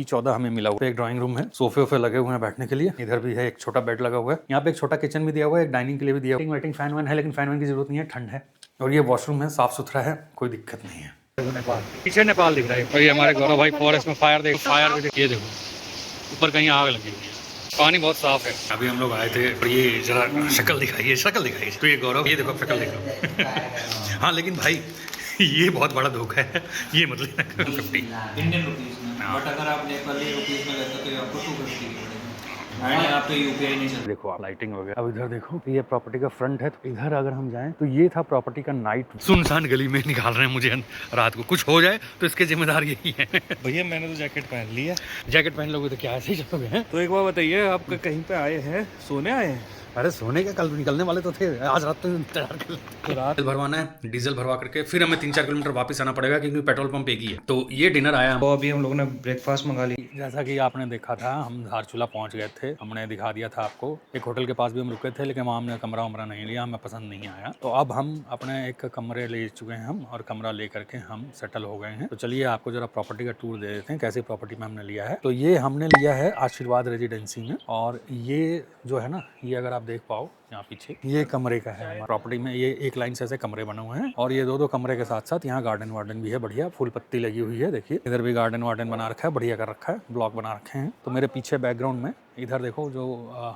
14 हमें मिला हुआ है। एक ड्राइंग रूम है, सोफे वोफे लगे हुए हैं बैठने के लिए। इधर भी है एक छोटा बेड लगा हुआ है। यहाँ पे एक छोटा किचन भी दिया हुआ है, एक डाइनिंग के लिए भी दिया हुआ है। वेटिंग फैन वन है, लेकिन फैन वन की जरूरत नहीं है, ठंड है। और ये वॉशरूम है, साफ सुथरा है, कोई दिक्कत नहीं है। नेपाल, पीछे नेपाल दिख रहा है। और ये हमारे गौरव भाई फॉरेस्ट में फायर देखो, फायर भी देखिए, देखो ऊपर कहीं आग लगी हुई है। पानी बहुत साफ है। अभी हम लोग आए थे और ये जरा शक्ल दिखाइए, शक्ल दिखाइए। तो ये गौरव, ये देखो शक्ल देखो। हाँ लेकिन भाई ये बहुत बड़ा धोखा है, ये मतलब 50 इंडियन रुपीज में, बट अगर आप नेपाली रुपीज में लेते तो ये आपको 250 की पड़ेगी। यहाँ पे यूपीआई नहीं चलता। देखो आप लाइटिंग वगैरह। अब इधर देखो, ये प्रॉपर्टी का फ्रंट है। तो इधर अगर हम जाएं तो ये था प्रॉपर्टी का नाइट। सुनसान गली में निकाल रहे हैं मुझे रात को, कुछ हो जाए तो इसके जिम्मेदार यही है। भैया मैंने तो जैकेट पहन ली है। जैकेट पहन लोगे तो क्या ऐसे ही चलोगे हैं? तो एक बार बताइए, आप कहीं पे आए हैं, सोने आए हैं? अरे सोने के कल निकलने वाले तो थे, आज रात तो इंतजार कर लेते। रात भरवाना है, डीजल भरवा करके फिर हमें 3-4 किलोमीटर वापस आना पड़ेगा, क्योंकि पेट्रोल पंप एक ही है। तो ये डिनर आया। तो अभी हम लोगों ने ब्रेकफास्ट मंगा ली। जैसा कि आपने देखा था, हम धारचूला पहुंच गए थे। हमने दिखा दिया था आपको। एक होटल के पास भी हम रुके थे, लेकिन वहाँ हमने कमरा वमरा नहीं लिया, हमें पसंद नहीं आया। तो अब हम अपने एक कमरे ले चुके हैं हम, और कमरा ले करके हम सेटल हो गए हैं। तो चलिए आपको जरा प्रॉपर्टी का टूर दे देते हैं, कैसी प्रॉपर्टी में हमने लिया है। तो ये हमने लिया है आशीर्वाद रेजिडेंसी में। और ये जो है ना, ये अगर आप देख पाओ यहाँ पीछे, ये कमरे का है। प्रॉपर्टी में ये एक लाइन से ऐसे कमरे बने हुए हैं, और ये दो कमरे के साथ साथ यहाँ गार्डन वार्डन भी है, बढ़िया फूल पत्ती लगी हुई है। देखिए इधर भी गार्डन वार्डन बना रखा है, बढ़िया कर रखा है, ब्लॉक बना रखे हैं। तो मेरे पीछे बैकग्राउंड में इधर देखो, जो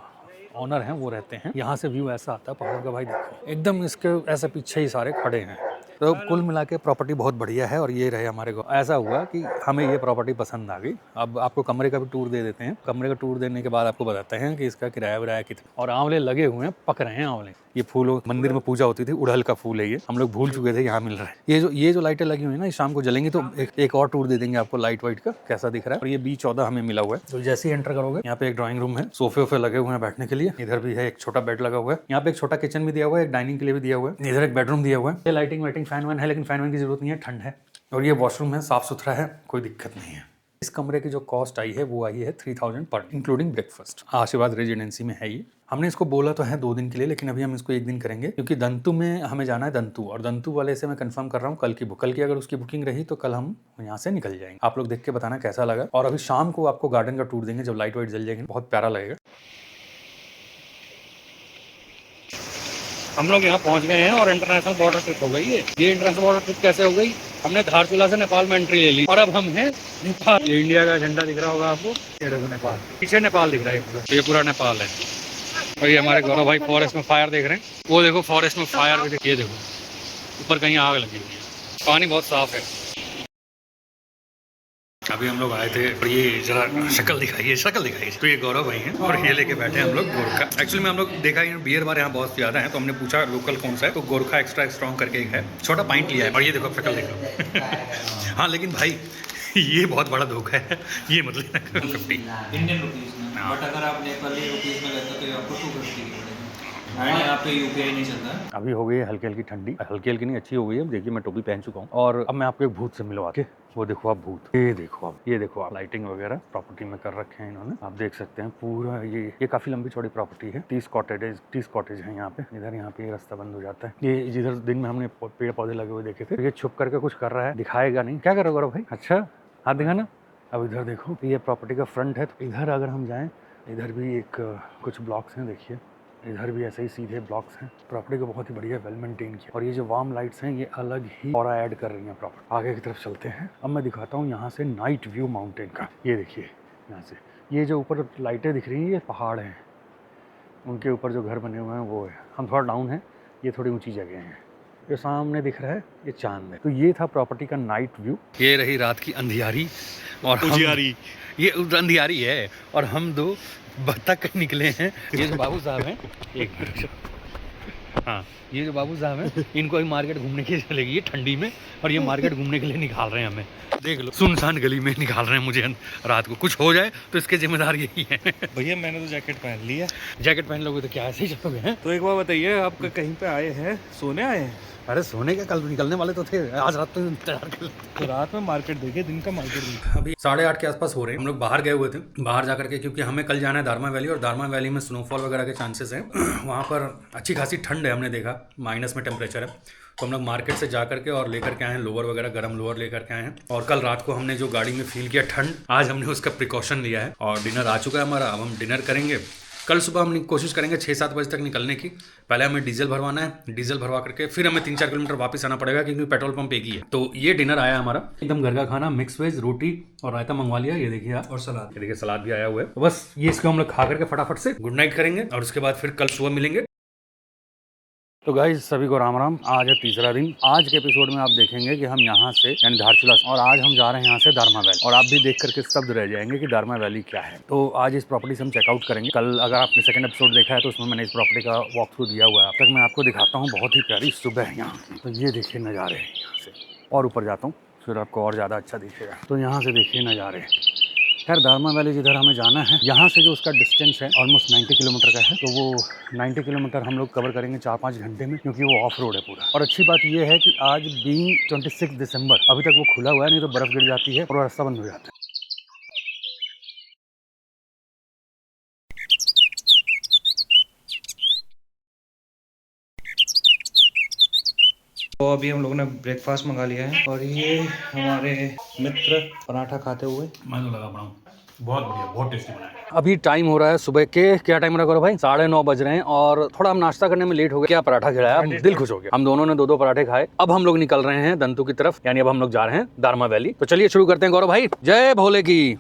ऑनर हैं वो रहते हैं। यहाँ से व्यू ऐसा आता है पहाड़ों का, भाई देखो एकदम इसके ऐसे पीछे ही सारे खड़े हैं। तो कुल मिला के प्रॉपर्टी बहुत बढ़िया है। और ये रहे हमारे को, ऐसा हुआ कि हमें ये प्रॉपर्टी पसंद आ गई। अब आपको कमरे का भी टूर दे देते हैं। कमरे का टूर देने के बाद आपको बताते हैं कि इसका किराया विराया कितना। और आंवले लगे हुए हैं, पक रहे हैं आंवले। ये फूल मंदिर में पूजा होती थी, उड़हल का फूल है ये, हम लोग भूल चुके थे, यहाँ मिल रहा है। ये जो लाइटें लगी हुई है ना, शाम को जलेंगी। तो एक और टूर दे देंगे आपको लाइट वाइट का, कैसा दिख रहा है। और ये B14 हमें मिला हुआ है। तो जैसे ही एंटर करोगे, यहाँ पे एक ड्राइंग रूम है, सोफे वोफे लगे हुए हैं बैठने के लिए। इधर भी है एक छोटा बेड लगा हुआ है। यहाँ पे एक छोटा किचन भी दिया हुआ है, एक डाइनिंग के लिए भी दिया हुआ है। इधर एक बेडरूम दिया हुआ है। ये लाइटिंग वेटिंग फैन वन है, लेकिन फैन वन की जरूरत नहीं है, ठंड है। और ये वॉशरूम है, साफ सुथरा है, कोई दिक्कत नहीं है। इस कमरे की जो कॉस्ट आई है वो आई है 3000 पर, इंक्लूडिंग ब्रेकफास्ट। आशीर्वाद रेजिडेंसी में है ये। हमने इसको बोला तो है 2 दिन के लिए, लेकिन अभी हम इसको 1 दिन करेंगे, क्योंकि दंतु में हमें जाना है। दंतु और दंतु वाले से मैं कंफर्म कर रहा हूँ कल की अगर उसकी बुकिंग रही तो कल हम यहाँ से निकल जाएंगे। आप लोग देख के बताना कैसा लगा। और अभी शाम को आपको गार्डन का टूर देंगे, जब लाइट वाइट जल जाएंगे, बहुत प्यारा लगेगा। हम लोग यहाँ पहुँच गए हैं और इंटरनेशनल बॉर्डर ट्रिप हो गई है। ये इंटरनेशनल बॉर्डर ट्रिप कैसे हो गई? हमने धारचूला से नेपाल में एंट्री ले ली, और अब हम हैं नेपाल। ये इंडिया का झंडा दिख रहा होगा आपको, ये देखो नेपाल, पीछे नेपाल दिख रहा है, ये पूरा नेपाल है। और ये हमारे गौरव भाई फॉरेस्ट में फायर देख रहे हैं, वो देखो फॉरेस्ट में फायर भी देखिए, देखो ऊपर कहीं आग लगी हुई है। पानी बहुत साफ है। अभी हम लोग आए थे और ये जरा शक्ल दिखाइए, शक्ल दिखाइए। तो ये गौरव भाई हैं, और ये लेके बैठे हैं हम लोग गोरखा। एक्चुअली में हम लोग देखा है बियर बार यहाँ बहुत ज़्यादा है, तो हमने पूछा लोकल कौन सा है, तो गोरखा एक्स्ट्रा स्ट्रॉन्ग करके एक है, छोटा पाइंट लिया है। और ये देखो शक्ल देखो। हाँ लेकिन भाई ये बहुत बड़ा धोखा है, ये मतलब 50 इंडियन रुपीज में, बट अगर आप नेपाली रुपीज में लेते तो ये आपको 250 की पड़ेगी। यहाँ पे यूपीआई नहीं चलता। अभी हो गई है हल्की हल्की ठंडी, हल्की हल्की नहीं, अच्छी हो गई है। देखिए मैं टोपी पहन चुका हूँ, और अब मैं आपको एक भूत से मिलवा के, वो देखो आप भूत, ये देखो आप लाइटिंग वगैरह प्रॉपर्टी में कर रखे हैं इन्होंने, आप देख सकते हैं पूरा। ये काफी लंबी चौड़ी प्रॉपर्टी है। 30 कॉटेज है यहाँ पे। इधर यहाँ पे रास्ता बंद हो जाता है। ये जिधर दिन में हमने पेड़ पौधे लगे हुए देखे थे, ये छुप करके कुछ कर रहा है, दिखाएगा नहीं। क्या करोगे गौरव भाई? अच्छा हाथ दिखाना। अब इधर देखो, ये प्रॉपर्टी का फ्रंट है। तो इधर अगर हम जाएँ, इधर भी एक कुछ ब्लॉक्स हैं, देखिए इधर भी ऐसे ही सीधे ब्लॉक्स हैं। प्रॉपर्टी को बहुत ही बढ़िया वेल मेंटेन किया। और ये जो वार्म लाइट्स हैं, ये अलग ही ऑरा ऐड कर रही हैं प्रॉपर्टी। आगे की तरफ चलते हैं। अब मैं दिखाता हूँ यहाँ से नाइट व्यू माउंटेन का। ये देखिए यहाँ से, ये जो ऊपर लाइटें दिख रही हैं, ये पहाड़ हैं, उनके ऊपर जो घर बने हुए हैं वो है। हम थोड़ा डाउन है, ये थोड़ी ऊँची जगह हैं। जो सामने दिख रहा है ये चांद है। तो ये था प्रॉपर्टी का नाइट व्यू। ये रही रात की अंधियारी, और ये अंधियारी है, और हम 2 बत्तख निकले हैं। ये जो बाबू साहब हैं, एक मिनट, हाँ ये जो बाबू साहब हैं, इनको अभी मार्केट घूमने के लिए चलेगी ये ठंडी में, और ये मार्केट घूमने के लिए निकाल रहे हैं हमें। देख लो सुनसान गली में निकाल रहे हैं मुझे रात को, कुछ हो जाए तो इसके जिम्मेदार यही है। भैया मैंने तो जैकेट पहन ली है। जैकेट पहन लोगे तो क्या ऐसे ही चलोगे हैं? तो एक बार बताइए, आप कहीं पे आए हैं, सोने आए हैं? अरे सोने के कल निकलने वाले तो थे, आज रात तो इंतजार कर। तो रात में मार्केट देखे, दिन का मार्केट देखे। अभी 8:30 के आसपास हो रहे हैं। हम लोग बाहर गए हुए थे, बाहर जाकर के, क्योंकि हमें कल जाना है दारमा वैली, और दारमा वैली में स्नोफॉल वगैरह के चांसेस हैं। वहाँ पर अच्छी खासी ठंड है, हमने देखा माइनस में टेम्परेचर है। तो हम लोग मार्केट से जा करके और लेकर के आए हैं लोअर वगैरह, गर्म लोअर लेकर के आए हैं। और कल रात को हमने जो गाड़ी में फील किया ठंड, आज हमने उसका प्रिकॉशन लिया है और डिनर आ चुका है हमारा। अब हम डिनर करेंगे। कल सुबह हम कोशिश करेंगे 6-7 बजे तक निकलने की। पहले हमें डीजल भरवाना है, डीजल भरवा करके फिर हमें 3-4 किलोमीटर वापस आना पड़ेगा, क्योंकि पेट्रोल पंप एक ही है। तो ये डिनर आया हमारा, एकदम घर का खाना, मिक्स वेज, रोटी और रायता मंगवा लिया। ये देखिए आप, और सलाद, ये देखिए सलाद भी आया हुआ है। तो बस ये इसको हम लोग खा करके फटाफट से गुड नाइट करेंगे और उसके बाद फिर कल सुबह मिलेंगे। तो गाइस सभी को राम राम। आज है तीसरा दिन। आज के एपिसोड में आप देखेंगे कि हम यहाँ से यानी धारचूला, और आज हम जा रहे हैं यहाँ से दारमा वैली, और आप भी देख करके स्तब्ध रह जाएंगे कि दारमा वैली क्या है। तो आज इस प्रॉपर्टी से हम चेकआउट करेंगे। कल अगर आपने सेकंड एपिसोड देखा है तो उसमें मैंने इस प्रॉपर्टी का वॉक थ्रू दिया हुआ है। अब तक मैं आपको दिखाता हूँ। बहुत ही प्यारी सुबह है यहाँ की। तो ये देखिए नज़ारे हैं यहाँ से, और ऊपर जाता हूँ फिर आपको और ज़्यादा अच्छा दिखेगा। तो यहाँ से देखिए नज़ारे। खैर दारमा वैली जिधर हमें जाना है, यहाँ से जो उसका डिस्टेंस है ऑलमोस्ट 90 किलोमीटर का है। तो वो 90 किलोमीटर हम लोग कवर करेंगे 4-5 घंटे में, क्योंकि वो ऑफ रोड है पूरा। और अच्छी बात ये है कि आज बीइंग 26 दिसंबर अभी तक वो खुला हुआ है, नहीं तो बर्फ़ गिर जाती है और रास्ता बंद हो जाता है। तो अभी हम लोगों ने ब्रेकफास्ट मंगा लिया है और ये हमारे मित्र पराठा खाते हुए। मैं तो लगा बनाऊं, बहुत बढ़िया, बहुत टेस्टी बना है। अभी टाइम हो रहा है सुबह के, क्या टाइम रखा भाई, 9:30 बज रहे हैं, और थोड़ा हम नाश्ता करने में लेट हो गए। क्या पराठा खिलाया, दिल खुश हो गया। हम दोनों ने 2-2 पराठे खाए। अब हम लोग निकल रहे हैं दंतु की तरफ, यानी अब हम लोग जा रहे हैं दारमा वैली। तो चलिए शुरू करते हैं गौरव भाई। जय भोले की।